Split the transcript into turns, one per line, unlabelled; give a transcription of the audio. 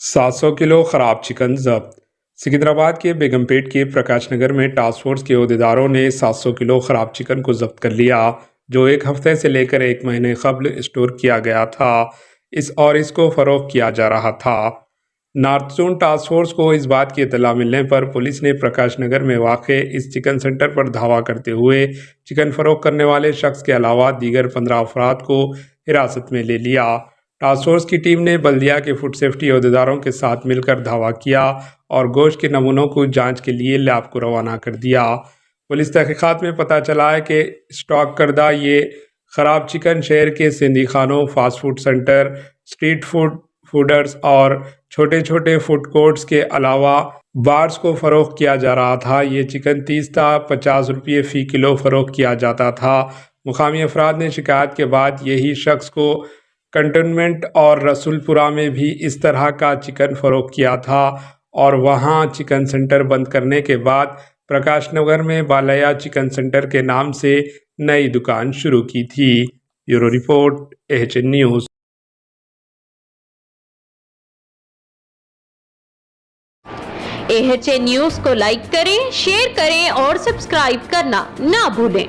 700 kilo खराब chicken जब्त। सिकंदराबाद के बेगमपेट के प्रकाश नगर में टास्क फोर्स के अहदेदारों ने 700 किलो खराब चिकन को जब्त कर लिया, जो एक हफ्ते से लेकर एक महीने कबल स्टोर किया गया था। इसको फरोख्त किया जा रहा था। नॉर्थ जोन टास्क फोर्स को इस बात की इत्तला मिलने पर पुलिस ने प्रकाश नगर में वाक़े इस चिकन सेंटर पर धावा करते हुए चिकन फरोख्त करने वाले शख्स के अलावा दीगर 15 अफराद को हिरासत में ले लिया। टास्क फोर्स की टीम ने बल्दिया के फूड सेफ्टी अहदेदारों के साथ मिलकर धावा किया और गोश्त के नमूनों को जांच के लिए लैब को रवाना कर दिया। पुलिस तहकीकात में पता चला है कि स्टॉक करदा ये खराब चिकन शहर के सिंधी खानों, फास्ट फूड सेंटर, स्ट्रीट फूडर्स और छोटे छोटे फूड कोर्ट्स के अलावा बार्स को फरोख्त किया जा रहा था। ये चिकन 30 था 50 रुपये फ़ी किलो फरोख्त किया जाता था। मुकामी अफराद ने शिकायत के बाद यही शख्स को कंटोनमेंट और रसूलपुरा में भी इस तरह का चिकन फरोख्त किया था और वहां चिकन सेंटर बंद करने के बाद प्रकाश नगर में बालया चिकन सेंटर के नाम से नई दुकान शुरू की थी। Bureau report, AHN news.
AHN news को लाइक करें, शेयर करें और सब्सक्राइब करना ना भूलें।